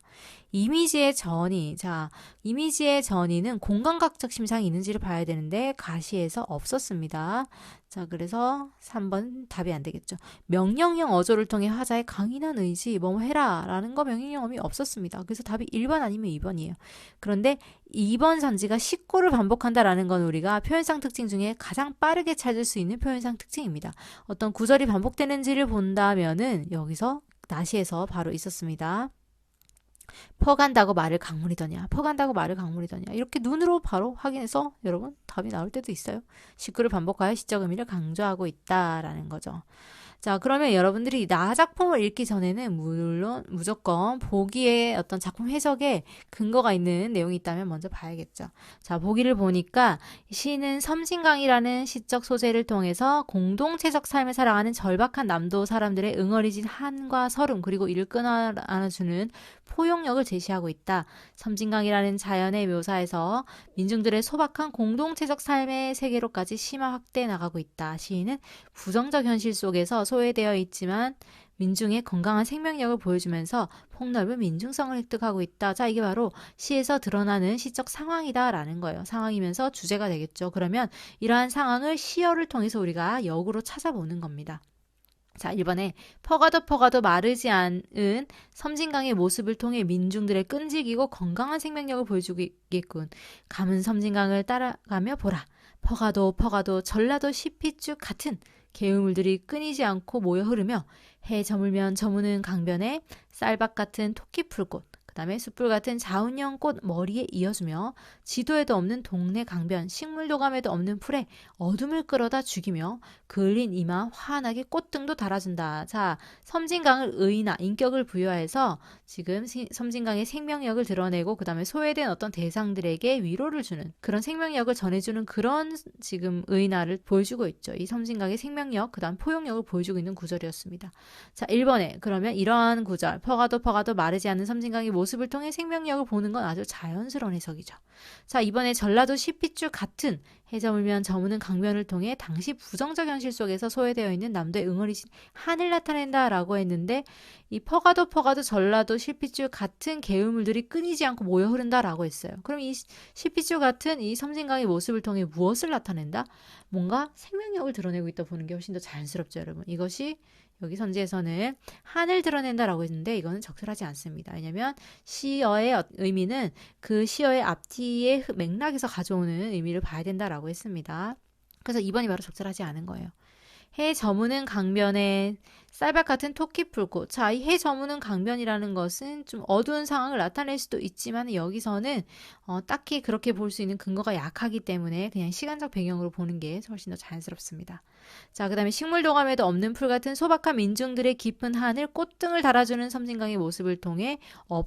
이미지의 전이. 자, 이미지의 전이는 공간각적 심상이 있는지를 봐야 되는데 가시에서 없었습니다. 자, 그래서 3번 답이 안 되겠죠. 명령형 어조를 통해 화자의 강인한 의지, 뭐뭐 해라 라는 거 명령형이 없었습니다. 그래서 답이 1번 아니면 2번이에요. 그런데 2번 선지가 19를 반복한다라는 건 우리가 표현상 특징 중에 가장 빠르게 찾을 수 있는 표현상 특징입니다. 어떤 구절이 반복되는지를 본다면은 여기서 나시에서 바로 있었습니다. 퍼간다고 말을 강물이더냐, 퍼간다고 말을 강물이더냐, 이렇게 눈으로 바로 확인해서 여러분 답이 나올 때도 있어요. 19를 반복하여 시적 의미를 강조하고 있다라는 거죠. 자, 그러면 여러분들이 나 작품을 읽기 전에는 물론 무조건 보기에 어떤 작품 해석에 근거가 있는 내용이 있다면 먼저 봐야겠죠. 자, 보기를 보니까 시는 섬진강이라는 시적 소재를 통해서 공동체적 삶을 살아가는 절박한 남도 사람들의 응어리진 한과 서름, 그리고 이를 끊어안아주는 포용력을 제시하고 있다. 섬진강이라는 자연의 묘사에서 민중들의 소박한 공동체적 삶의 세계로까지 심화 확대해 나가고 있다. 시인은 부정적 현실 속에서 소외되어 있지만 민중의 건강한 생명력을 보여주면서 폭넓은 민중성을 획득하고 있다. 자, 이게 바로 시에서 드러나는 시적 상황이다라는 거예요. 상황이면서 주제가 되겠죠. 그러면 이러한 상황을 시어를 통해서 우리가 역으로 찾아보는 겁니다. 자, 1번에 퍼가도 마르지 않은 섬진강의 모습을 통해 민중들의 끈질기고 건강한 생명력을 보여주겠군. 감은 섬진강을 따라가며 보라. 퍼가도 전라도 시피쭉 같은 개울물들이 끊이지 않고 모여 흐르며 해 저물면 저무는 강변에 쌀밥 같은 토끼풀꽃, 그 다음에 숯불 같은 자운형 꽃 머리에 이어주며 지도에도 없는 동네 강변, 식물도감에도 없는 풀에 어둠을 끌어다 죽이며 그을린 이마 환하게 꽃등도 달아준다. 자, 섬진강을 의의나 인격을 부여해서 지금 섬진강의 생명력을 드러내고 그 다음에 소외된 어떤 대상들에게 위로를 주는 그런 생명력을 전해주는 그런 지금 의의나를 보여주고 있죠. 이 섬진강의 생명력, 그 다음 포용력을 보여주고 있는 구절이었습니다. 자, 1번에 그러면 이러한 구절, 퍼가도 마르지 않는 섬진강의 모습을 통해 생명력을 보는 건 아주 자연스러운 해석이죠. 자, 이번에 전라도 시핏줄 같은 해 저물면 저무는 강변을 통해 당시 부정적 현실 속에서 소외되어 있는 남도의 응어리진 한을 나타낸다라고 했는데 이 퍼가도 전라도 시핏줄 같은 개울물들이 끊이지 않고 모여 흐른다라고 했어요. 그럼 이 시핏줄 같은 이 섬진강의 모습을 통해 무엇을 나타낸다? 뭔가 생명력을 드러내고 있다 보는 게 훨씬 더 자연스럽죠, 여러분. 이것이 여기 선지에서는 한을 드러낸다라고 했는데 이거는 적절하지 않습니다. 왜냐하면 시어의 의미는 그 시어의 앞뒤의 맥락에서 가져오는 의미를 봐야 된다라고 했습니다. 그래서 2번이 바로 적절하지 않은 거예요. 해 저무는 강변에 쌀밥 같은 토끼 풀고. 자, 이 해 저무는 강변이라는 것은 좀 어두운 상황을 나타낼 수도 있지만 여기서는 딱히 그렇게 볼 수 있는 근거가 약하기 때문에 그냥 시간적 배경으로 보는 게 훨씬 더 자연스럽습니다. 자, 그 다음에 식물도감에도 없는 풀 같은 소박한 민중들의 깊은 하늘, 꽃등을 달아주는 섬진강의 모습을 통해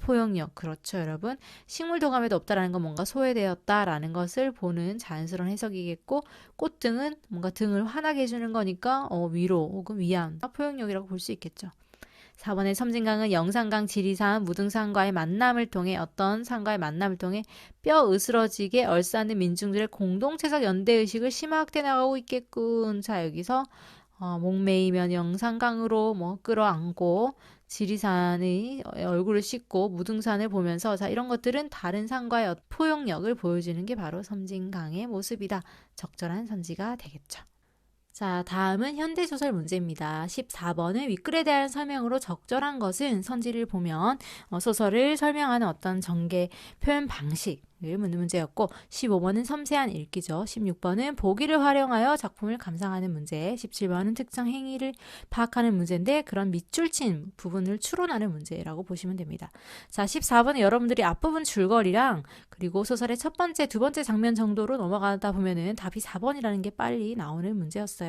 포용력. 그렇죠, 여러분. 식물도감에도 없다라는 건 뭔가 소외되었다라는 것을 보는 자연스러운 해석이겠고, 꽃등은 뭔가 등을 환하게 해주는 거니까 위로 혹은 위안, 포용력이라고 볼 수 있겠죠. 4번의 섬진강은 영산강, 지리산, 무등산과의 만남을 통해 어떤 산과의 만남을 통해 뼈 으스러지게 얼싸는 민중들의 공동체적 연대의식을 심화하게 나가고 있겠군. 자, 여기서 목매이면 영산강으로 끌어안고 지리산의 얼굴을 씻고 무등산을 보면서 자, 이런 것들은 다른 산과의 포용력을 보여주는 게 바로 섬진강의 모습이다. 적절한 선지가 되겠죠. 자, 다음은 현대소설 문제입니다. 14번은 윗글에 대한 설명으로 적절한 것은 선지를 보면 소설을 설명하는 어떤 전개, 표현 방식을 묻는 문제였고 15번은 섬세한 읽기죠. 16번은 보기를 활용하여 작품을 감상하는 문제, 17번은 특정 행위를 파악하는 문제인데 그런 밑줄 친 부분을 추론하는 문제라고 보시면 됩니다. 자, 14번은 여러분들이 앞부분 줄거리랑 그리고 소설의 첫 번째, 두 번째 장면 정도로 넘어가다 보면은 답이 4번이라는 게 빨리 나오는 문제였어요.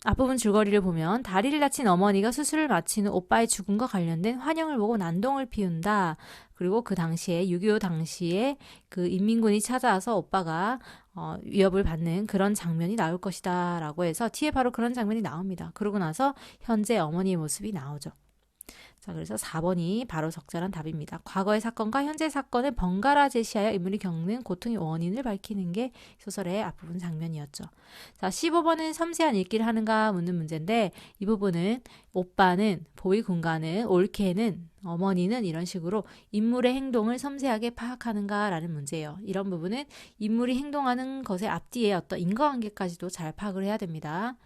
앞부분 줄거리를 보면 다리를 다친 어머니가 수술을 마친 후 오빠의 죽음과 관련된 환영을 보고 난동을 피운다. 그리고 그 당시에 6.25 당시에 그 인민군이 찾아와서 오빠가 위협을 받는 그런 장면이 나올 것이다 라고 해서 뒤에 바로 그런 장면이 나옵니다. 그러고 나서 현재 어머니의 모습이 나오죠. 자, 그래서 4번이 바로 적절한 답입니다. 과거의 사건과 현재 사건을 번갈아 제시하여 인물이 겪는 고통의 원인을 밝히는 게 소설의 앞부분 장면이었죠. 자, 15번은 섬세한 읽기를 하는가 묻는 문제인데 이 부분은 오빠는, 보위 군가는, 올케는, 어머니는 이런 식으로 인물의 행동을 섬세하게 파악하는가 라는 문제예요. 이런 부분은 인물이 행동하는 것의 앞뒤에 어떤 인과관계까지도 잘 파악을 해야 됩니다.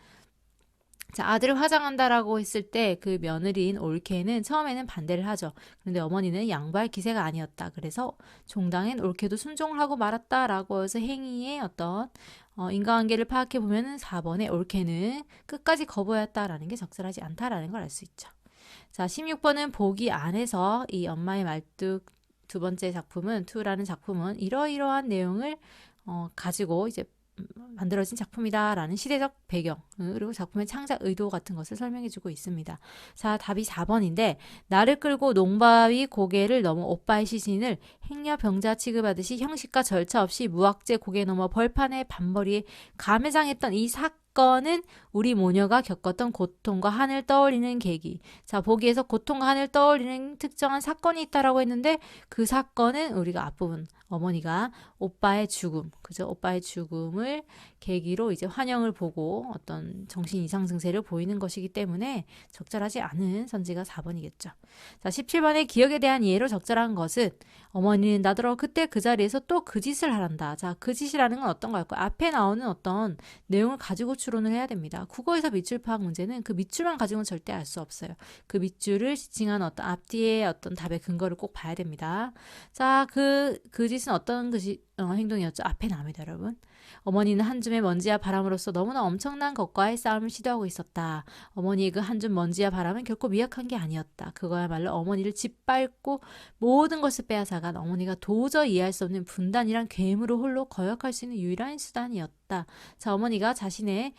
자, 아들을 화장한다라고 했을 때 그 며느리인 올케는 처음에는 반대를 하죠. 그런데 어머니는 양보할 기세가 아니었다. 그래서 종당인 올케도 순종을 하고 말았다라고 해서 행위의 어떤 인과관계를 파악해 보면은 4번의 올케는 끝까지 거부했다라는 게 적절하지 않다라는 걸 알 수 있죠. 자, 16번은 보기 안에서 이 엄마의 말뚝 두 번째 작품은 투라는 작품은 이러이러한 내용을 가지고 이제 만들어진 작품이다라는 시대적 배경 그리고 작품의 창작 의도 같은 것을 설명해주고 있습니다. 자, 답이 4번인데 나를 끌고 농바위 고개를 넘어 오빠의 시신을 행여 병자 취급하듯이 형식과 절차 없이 무학재 고개 넘어 벌판의 밤벌이에 감회장했던 이 사건은 우리 모녀가 겪었던 고통과 한을 떠올리는 계기. 자, 보기에서 고통과 한을 떠올리는 특정한 사건이 있다라고 했는데 그 사건은 우리가 앞부분 어머니가 오빠의 죽음, 그죠? 오빠의 죽음을 계기로 이제 환영을 보고 어떤 정신 이상 증세를 보이는 것이기 때문에 적절하지 않은 선지가 4번이겠죠. 자, 17번의 기억에 대한 이해로 적절한 것은 어머니는 나더러 그때 그 자리에서 또 그 짓을 하란다. 자, 그 짓이라는 건 어떤 걸까요? 앞에 나오는 어떤 내용을 가지고 추론을 해야 됩니다. 국어에서 밑줄 파악 문제는 그 밑줄만 가지고는 절대 알 수 없어요. 그 밑줄을 지칭한 어떤 앞뒤의 어떤 답의 근거를 꼭 봐야 됩니다. 자, 그 짓은 어떤 행동이었죠? 앞에 나옵니다, 여러분. 어머니는 한 줌의 먼지와 바람으로서 너무나 엄청난 것과의 싸움을 시도하고 있었다. 어머니의 그 한 줌 먼지와 바람은 결코 미약한 게 아니었다. 그거야말로 어머니를 짓밟고 모든 것을 빼앗아간 어머니가 도저히 이해할 수 없는 분단이란 괴물을 홀로 거역할 수 있는 유일한 수단이었다. 자, 어머니가 자신을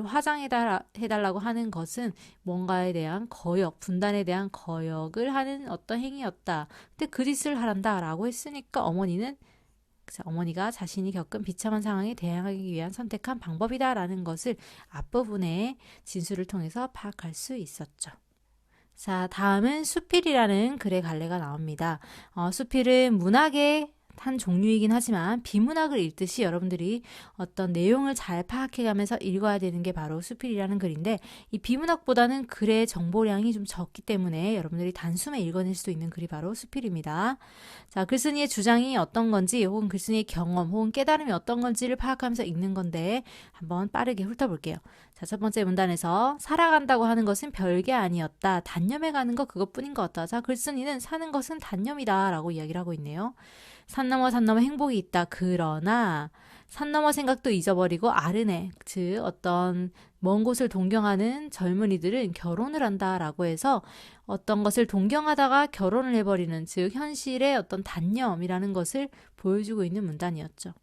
화장해달라고 하는 것은 뭔가에 대한 거역, 분단에 대한 거역을 하는 어떤 행위였다. 근데 그 짓을 하란다라고 했으니까 어머니가 자신이 겪은 비참한 상황에 대항하기 위한 선택한 방법이다라는 것을 앞부분의 진술을 통해서 파악할 수 있었죠. 자, 다음은 수필이라는 글의 갈래가 나옵니다. 수필은 문학의 한 종류이긴 하지만 비문학을 읽듯이 여러분들이 어떤 내용을 잘 파악해가면서 읽어야 되는 게 바로 수필이라는 글인데 이 비문학보다는 글의 정보량이 좀 적기 때문에 여러분들이 단숨에 읽어낼 수 있는 글이 바로 수필입니다. 자, 글쓴이의 주장이 어떤 건지 혹은 글쓴이의 경험 혹은 깨달음이 어떤 건지를 파악하면서 읽는 건데 한번 빠르게 훑어볼게요. 자, 첫 번째 문단에서 살아간다고 하는 것은 별게 아니었다. 단념해 가는 것 그것뿐인 것 같다. 자, 글쓴이는 사는 것은 단념이다 라고 이야기를 하고 있네요. 산 넘어 행복이 있다. 그러나 산 넘어 생각도 잊어버리고 아르네, 즉 어떤 먼 곳을 동경하는 젊은이들은 결혼을 한다라고 해서 어떤 것을 동경하다가 결혼을 해버리는, 즉 현실의 어떤 단념이라는 것을 보여주고 있는 문단이었죠.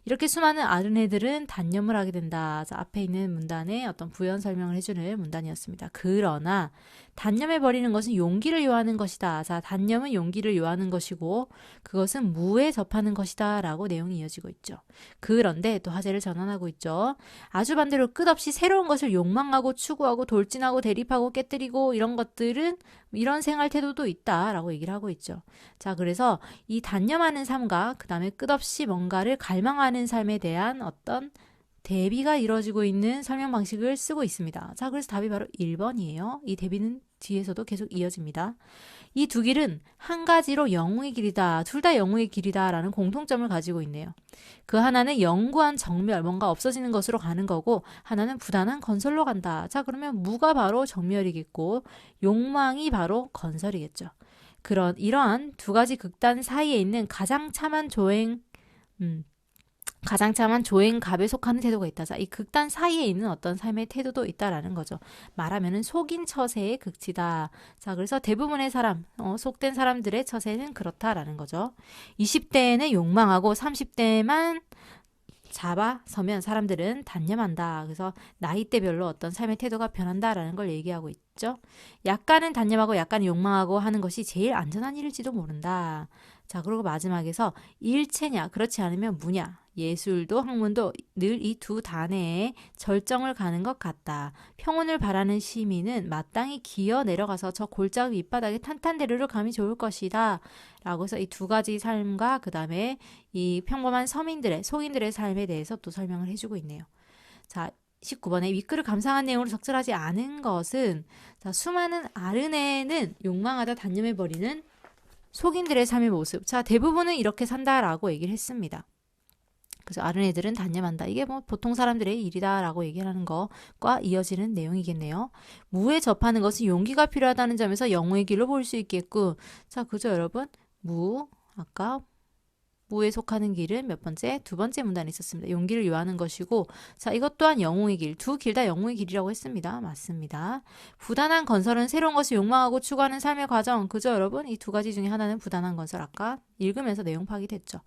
이렇게 수많은 아르네들은 단념을 하게 된다. 자, 앞에 있는 문단의 어떤 부연 설명을 해주는 문단이었습니다. 그러나 단념해버리는 것은 용기를 요하는 것이다. 자, 단념은 용기를 요하는 것이고 그것은 무에 접하는 것이다 라고 내용이 이어지고 있죠. 그런데 또 화제를 전환하고 있죠. 아주 반대로 끝없이 새로운 것을 욕망하고 추구하고 돌진하고 대립하고 깨뜨리고 이런 것들은 이런 생활 태도도 있다라고 얘기를 하고 있죠. 자, 그래서 이 단념하는 삶과 그 다음에 끝없이 뭔가를 갈망하는 삶에 대한 어떤 대비가 이루어지고 있는 설명 방식을 쓰고 있습니다. 자, 그래서 답이 바로 1번이에요. 이 대비는 뒤에서도 계속 이어집니다. 이 두 길은 한 가지로 영웅의 길이다. 둘 다 영웅의 길이다 라는 공통점을 가지고 있네요. 그 하나는 영구한 정멸, 뭔가 없어지는 것으로 가는 거고 하나는 부단한 건설로 간다. 자, 그러면 무가 바로 정멸이겠고 욕망이 바로 건설이겠죠. 이러한 두 가지 극단 사이에 있는 가장 참한 조행갑에 속하는 태도가 있다. 자, 이 극단 사이에 있는 어떤 삶의 태도도 있다라는 거죠. 말하면은 속인 처세의 극치다. 자, 그래서 대부분의 속된 사람들의 처세는 그렇다라는 거죠. 20대에는 욕망하고 30대만 잡아서면 사람들은 단념한다. 그래서 나이대별로 어떤 삶의 태도가 변한다라는 걸 얘기하고 있죠. 약간은 단념하고 약간은 욕망하고 하는 것이 제일 안전한 일일지도 모른다. 자, 그리고 마지막에서 일체냐, 그렇지 않으면 무냐. 예술도 학문도 늘 이 두 단해에 절정을 가는 것 같다. 평온을 바라는 시민은 마땅히 기어 내려가서 저 골짜기 밑바닥에 탄탄대로를 감이 좋을 것이다. 라고 해서 이 두 가지 삶과 그 다음에 이 평범한 속인들의 삶에 대해서 또 설명을 해주고 있네요. 자, 19번에 윗글을 감상한 내용으로 적절하지 않은 것은, 자, 수많은 아르네는 욕망하다 단념해버리는 속인들의 삶의 모습. 자, 대부분은 이렇게 산다라고 얘기를 했습니다. 그래서 아르네들은 단념한다. 이게 뭐 보통 사람들의 일이다라고 얘기하는 것과 이어지는 내용이겠네요. 무에 접하는 것은 용기가 필요하다는 점에서 영웅의 길로 볼 수 있겠고, 자, 그죠 여러분? 아까 무에 속하는 길은 몇 번째? 두 번째 문단에 있었습니다. 용기를 요하는 것이고, 자, 이것 또한 영웅의 길, 두 길 다 영웅의 길이라고 했습니다. 맞습니다. 부단한 건설은 새로운 것을 욕망하고 추구하는 삶의 과정. 그죠 여러분? 이 두 가지 중에 하나는 부단한 건설. 아까 읽으면서 내용 파악이 됐죠.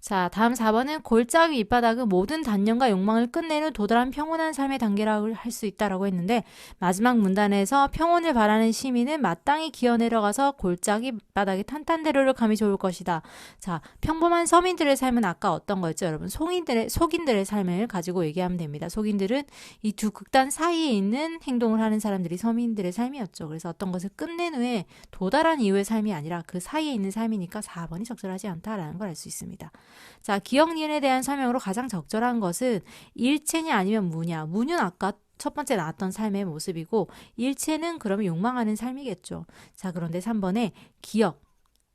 자, 다음 4번은 골짜기 밑바닥은 모든 단념과 욕망을 끝내는 도달한 평온한 삶의 단계라고 할 수 있다라고 했는데, 마지막 문단에서 평온을 바라는 시민은 마땅히 기어 내려가서 골짜기 밑바닥에 탄탄대로를 감이 좋을 것이다. 자, 평범한 서민들의 삶은 아까 어떤 거였죠 여러분? 속인들의 삶을 가지고 얘기하면 됩니다. 속인들은 이 두 극단 사이에 있는 행동을 하는 사람들이 서민들의 삶이었죠. 그래서 어떤 것을 끝낸 후에 도달한 이후의 삶이 아니라 그 사이에 있는 삶이니까 4번이 적절하지 않다라는 걸 알 수 있습니다. 자, 기억니은에 대한 설명으로 가장 적절한 것은 일체냐 아니면 무냐. 무는 아까 첫 번째 나왔던 삶의 모습이고 일체는 그러면 욕망하는 삶이겠죠. 자, 그런데 3번에 기억.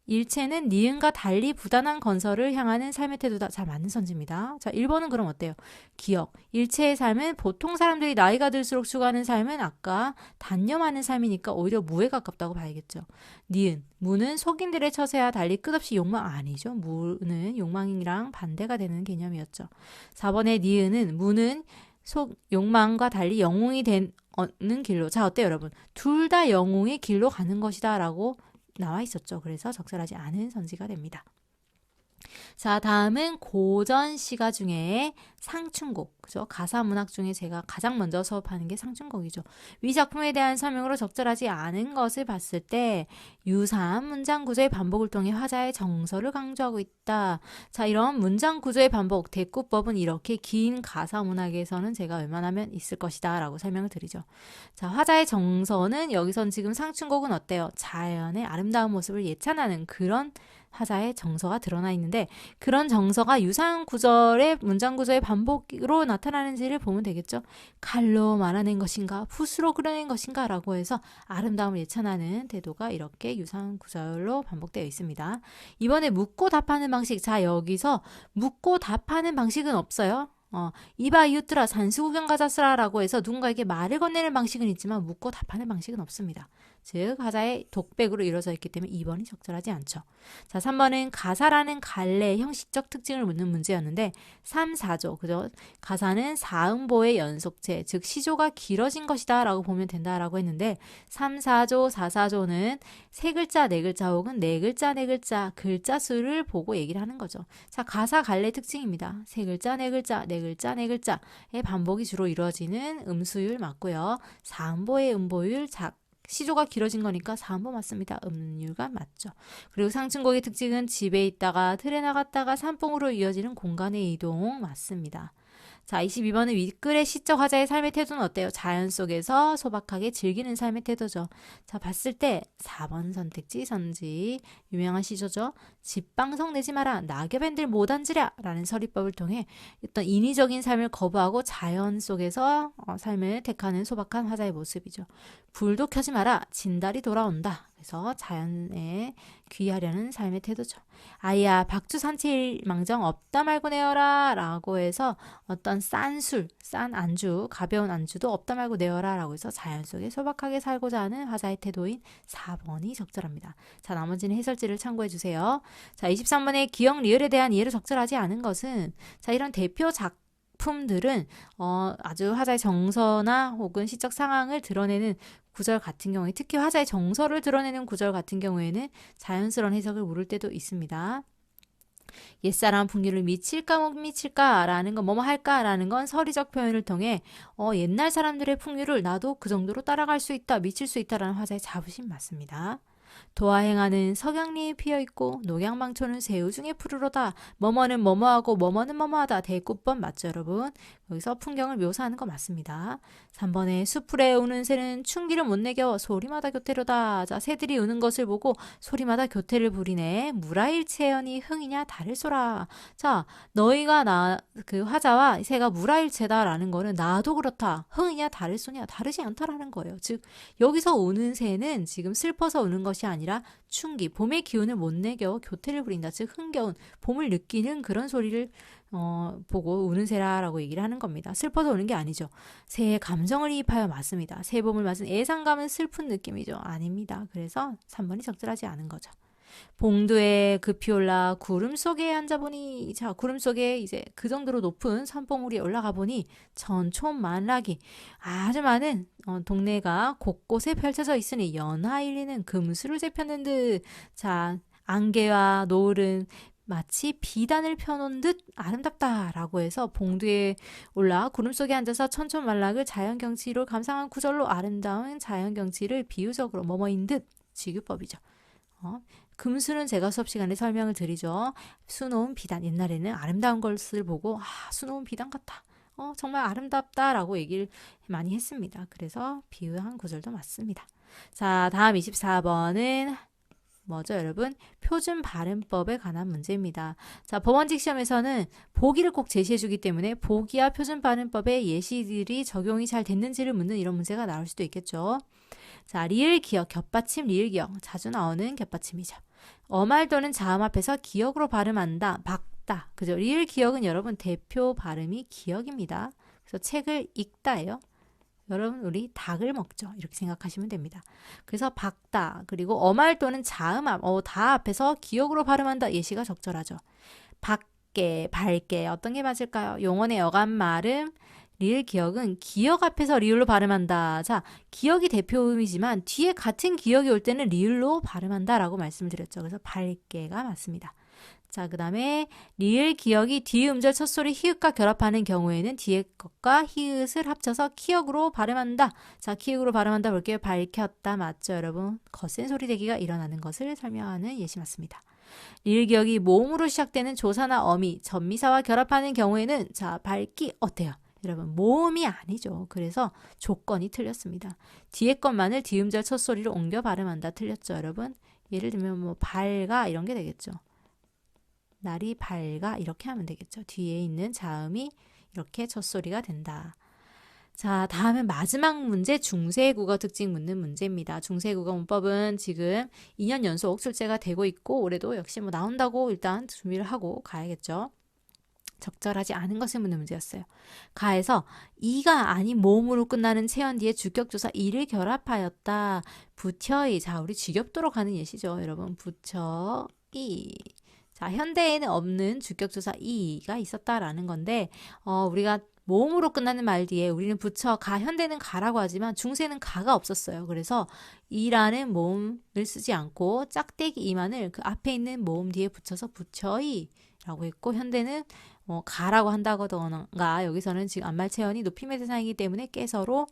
일체는 니은과 달리 부단한 건설을 향하는 삶의 태도다. 잘 맞는 선지입니다. 자, 1번은 그럼 어때요? 기억. 일체의 삶은 보통 사람들이 나이가 들수록 추구하는 삶은 아까 단념하는 삶이니까 오히려 무에 가깝다고 봐야겠죠. 니은. 무는 속인들의 처세와 달리 끝없이 욕망 아니죠. 무는 욕망이랑 반대가 되는 개념이었죠. 4번의 니은은 무는 욕망과 달리 영웅이 되는 길로. 자, 어때요 여러분? 둘 다 영웅의 길로 가는 것이다 라고 나와 있었죠. 그래서 적절하지 않은 선지가 됩니다. 자, 다음은 고전 시가 중에 상춘곡, 그죠? 가사 문학 중에 제가 가장 먼저 수업하는 게 상춘곡이죠. 위 작품에 대한 설명으로 적절하지 않은 것을 봤을 때 유사한 문장 구조의 반복을 통해 화자의 정서를 강조하고 있다. 자, 이런 문장 구조의 반복, 대꾸법은 이렇게 긴 가사 문학에서는 제가 웬만하면 있을 것이다 라고 설명을 드리죠. 자, 화자의 정서는 여기선 지금 상춘곡은 어때요? 자연의 아름다운 모습을 예찬하는 그런 화자의 정서가 드러나 있는데, 그런 정서가 유사한 구절의 문장 구조의 반복으로 나타나는지를 보면 되겠죠. 칼로 말아낸 것인가 붓으로 그려낸 것인가 라고 해서 아름다움을 예찬하는 태도가 이렇게 유사한 구절로 반복되어 있습니다. 이번에 묻고 답하는 방식. 자, 여기서 묻고 답하는 방식은 없어요. 이봐 이웃들아 산수 구경 가자스라 라고 해서 누군가에게 말을 건네는 방식은 있지만 묻고 답하는 방식은 없습니다. 즉 가사의 독백으로 이루어져 있기 때문에 2번이 적절하지 않죠. 자, 3번은 가사라는 갈래의 형식적 특징을 묻는 문제였는데 3, 4조 그죠? 가사는 사음보의 연속체 즉 시조가 길어진 것이다 라고 보면 된다라고 했는데 3, 4조, 4, 4조는 세 글자, 네 글자 혹은 네 글자, 네 글자 글자 수를 보고 얘기를 하는 거죠. 자, 가사 갈래 특징입니다. 세 글자, 네 글자, 네 글자, 네 글자의 반복이 주로 이루어지는 음수율 맞고요. 사음보의 음보율 시조가 길어진 거니까 4번 맞습니다. 음률가 맞죠. 그리고 상층곡의 특징은 집에 있다가 틀에 나갔다가 산봉으로 이어지는 공간의 이동 맞습니다. 자, 22번은 윗글의 시적 화자의 삶의 태도는 어때요? 자연 속에서 소박하게 즐기는 삶의 태도죠. 자, 봤을 때 4번 선택지 선지 유명한 시조죠. 집방석 내지 마라 낙엽엔들 못 앉으랴 라는 서리법을 통해 어떤 인위적인 삶을 거부하고 자연 속에서 삶을 택하는 소박한 화자의 모습이죠. 불도 켜지 마라 진달이 돌아온다. 그래서 자연에 귀하려는 삶의 태도죠. 아이야 박주 산채일망정 없다 말고 내어라 라고 해서 어떤 싼 술, 싼 안주, 가벼운 안주도 없다 말고 내어라 라고 해서 자연 속에 소박하게 살고자 하는 화자의 태도인 4번이 적절합니다. 자, 나머지는 해설지를 참고해 주세요. 자, 23번의 기역 리을에 대한 이해를 적절하지 않은 것은 자, 이런 대표 작품들은 아주 화자의 정서나 혹은 시적 상황을 드러내는 구절 같은 경우에 특히 화자의 정서를 드러내는 구절 같은 경우에는 자연스러운 해석을 물을 때도 있습니다. 옛사람 풍류를 미칠까 못 미칠까 라는 건 뭐뭐 할까 라는 건 서리적 표현을 통해 옛날 사람들의 풍류를 나도 그 정도로 따라갈 수 있다 미칠 수 있다라는 화자의 자부심 맞습니다. 도화행하는 석양잎이 피어있고 녹양방초는 새우 중에 푸르르다. 뭐뭐는 뭐뭐하고 뭐뭐는 뭐뭐하다. 대꾸법 맞죠 여러분? 여기서 풍경을 묘사하는 거 맞습니다. 3번에 수풀에 우는 새는 충기를 못 내겨 소리마다 교태로다. 자, 새들이 우는 것을 보고 소리마다 교태를 부리네. 무라일체연이 흥이냐 다를소라. 자, 너희가 그 화자와 새가 무라일체다라는 거는 나도 그렇다. 흥이냐 다를소냐 다르지 않다라는 거예요. 즉 여기서 우는 새는 지금 슬퍼서 우는 것이 아니라 충기, 봄의 기운을 못 내겨 교태를 부린다. 즉 흥겨운 봄을 느끼는 그런 소리를 보고 우는 새라라고 얘기를 하는 겁니다. 슬퍼서 우는 게 아니죠. 새의 감정을 이입하여 맞습니다. 새 봄을 맞은 애상감은 슬픈 느낌이죠. 아닙니다. 그래서 3번이 적절하지 않은 거죠. 봉두에 급히 올라 구름 속에 앉아보니 자 구름 속에 이제 그 정도로 높은 산봉우리에 올라가 보니 천촌만락이 아주 많은 동네가 곳곳에 펼쳐져 있으니 연하일리는 금수를 재펴는 듯 자 안개와 노을은 마치 비단을 펴놓은 듯 아름답다라고 해서 봉두에 올라 구름 속에 앉아서 천촌만락을 자연경치로 감상한 구절로 아름다운 자연경치를 비유적으로 뭐뭐인 듯 지규법이죠. 금수는 제가 수업 시간에 설명을 드리죠. 수놓은 비단 옛날에는 아름다운 것을 보고 수놓은 비단 같다. 정말 아름답다라고 얘기를 많이 했습니다. 그래서 비유한 구절도 맞습니다. 자, 다음 24번은 뭐죠 여러분? 표준 발음법에 관한 문제입니다. 자, 법원직 시험에서는 보기를 꼭 제시해 주기 때문에 보기와 표준 발음법의 예시들이 적용이 잘 됐는지를 묻는 이런 문제가 나올 수도 있겠죠. 자, 리을 기역, 겹받침 리을 기역 자주 나오는 겹받침이죠. 어말 또는 자음 앞에서 기역으로 발음한다. 박다. 그죠? 리을 기역은 여러분 대표 발음이 기역입니다. 그래서 책을 읽다예요. 여러분 우리 닭을 먹죠. 이렇게 생각하시면 됩니다. 그래서 박다. 그리고 어말 또는 자음 앞, 다 앞에서 기역으로 발음한다. 예시가 적절하죠. 밖에, 밝게 어떤 게 맞을까요? 용언의 여간 말음 리을 기역은 기역 앞에서 리을로 발음한다. 자, 기역이 대표음이지만 뒤에 같은 기역이 올 때는 리을로 발음한다 라고 말씀을 드렸죠. 그래서 밝게가 맞습니다. 자, 그 다음에 리을 기역이 뒤 음절 첫소리 히읗과 결합하는 경우에는 뒤에 것과 히읗을 합쳐서 키역으로 발음한다. 자, 키역으로 발음한다 볼게요. 밝혔다 맞죠 여러분? 거센 소리 대기가 일어나는 것을 설명하는 예시 맞습니다. 리을 기역이 모음으로 시작되는 조사나 어미, 전미사와 결합하는 경우에는 자, 밝기 어때요? 여러분 모음이 아니죠. 그래서 조건이 틀렸습니다. 뒤에 것만을 뒤음절 첫소리로 옮겨 발음한다. 틀렸죠 여러분? 예를 들면 뭐 밝아 이런 게 되겠죠. 날이 밝아 이렇게 하면 되겠죠. 뒤에 있는 자음이 이렇게 첫소리가 된다. 자, 다음은 마지막 문제 중세국어 특징 묻는 문제입니다. 중세국어 문법은 지금 2년 연속 출제가 되고 있고 올해도 역시 뭐 나온다고 일단 준비를 하고 가야겠죠. 적절하지 않은 것을 묻는 문제였어요. 가에서 이가 아닌 모음으로 끝나는 체언 뒤에 주격조사 이를 결합하였다. 부처이. 자, 우리 지겹도록 가는 예시죠. 여러분, 부처이. 자, 현대에는 없는 주격조사 이가 있었다라는 건데, 우리가 모음으로 끝나는 말 뒤에 우리는 부처, 가, 현대는 가라고 하지만 중세는 가가 없었어요. 그래서 이라는 모음을 쓰지 않고 짝대기 이만을 그 앞에 있는 모음 뒤에 붙여서 부처이 라고 했고, 현대는 가라고 한다거나 여기서는 지금 암말 체언이 높임의 대상이기 때문에 깨서로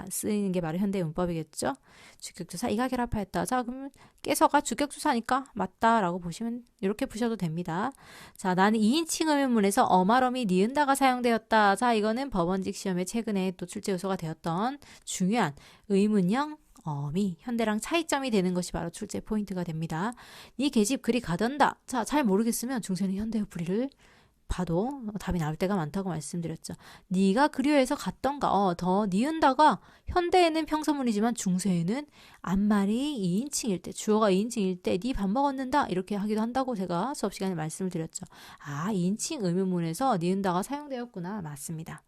쓰이는 게 바로 현대 문법이겠죠. 주격조사 이가 결합하였다. 자, 그러면 깨서가 주격조사니까 맞다라고 보시면 이렇게 보셔도 됩니다. 자, 나는 2인칭 의문문에서 어마럼이 니은다가 사용되었다. 자, 이거는 법원직 시험에 최근에 또 출제 요소가 되었던 중요한 의문형 어미, 현대랑 차이점이 되는 것이 바로 출제 포인트가 됩니다. 니 계집 그리 가던다. 자, 잘 모르겠으면 중세는 현대의 불이를 봐도 답이 나올 때가 많다고 말씀드렸죠. 니가 그리워해서 갔던가. 더 니은다가 현대에는 평서문이지만 중세에는 앞말이 2인칭일 때, 주어가 2인칭일 때 니 밥 먹었는다 이렇게 하기도 한다고 제가 수업 시간에 말씀을 드렸죠. 2인칭 의문문에서 니은다가 사용되었구나. 맞습니다.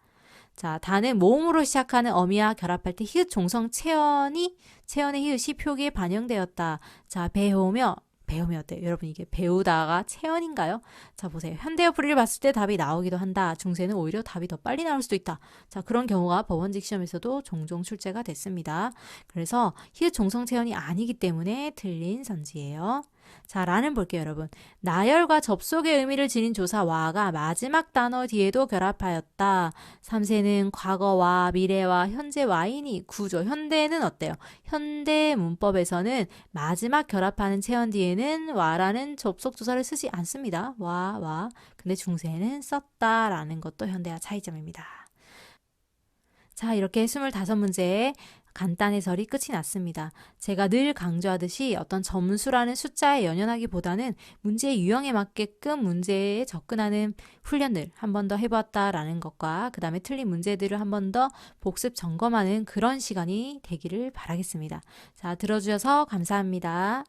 자, 다는 모음으로 시작하는 어미와 결합할 때 히읗 종성 체언의 히읗이 표기에 반영되었다. 자, 배움이 어때요? 여러분, 이게 배우다가 체언인가요? 자, 보세요. 현대어 풀이를 봤을 때 답이 나오기도 한다. 중세는 오히려 답이 더 빨리 나올 수도 있다. 자, 그런 경우가 법원직 시험에서도 종종 출제가 됐습니다. 그래서 히읗 종성 체언이 아니기 때문에 틀린 선지예요. 자, 라는 볼게요, 여러분. 나열과 접속의 의미를 지닌 조사 와가 마지막 단어 뒤에도 결합하였다. 3세는 과거와 미래와 현재 와이니 구조. 현대는 어때요? 현대 문법에서는 마지막 결합하는 체언 뒤에는 와라는 접속 조사를 쓰지 않습니다. 와. 근데 중세는 썼다라는 것도 현대와 차이점입니다. 자, 이렇게 25문제의 간단 해설이 끝이 났습니다. 제가 늘 강조하듯이 어떤 점수라는 숫자에 연연하기보다는 문제의 유형에 맞게끔 문제에 접근하는 훈련을 한 번 더 해봤다라는 것과 그 다음에 틀린 문제들을 한 번 더 복습 점검하는 그런 시간이 되기를 바라겠습니다. 자, 들어주셔서 감사합니다.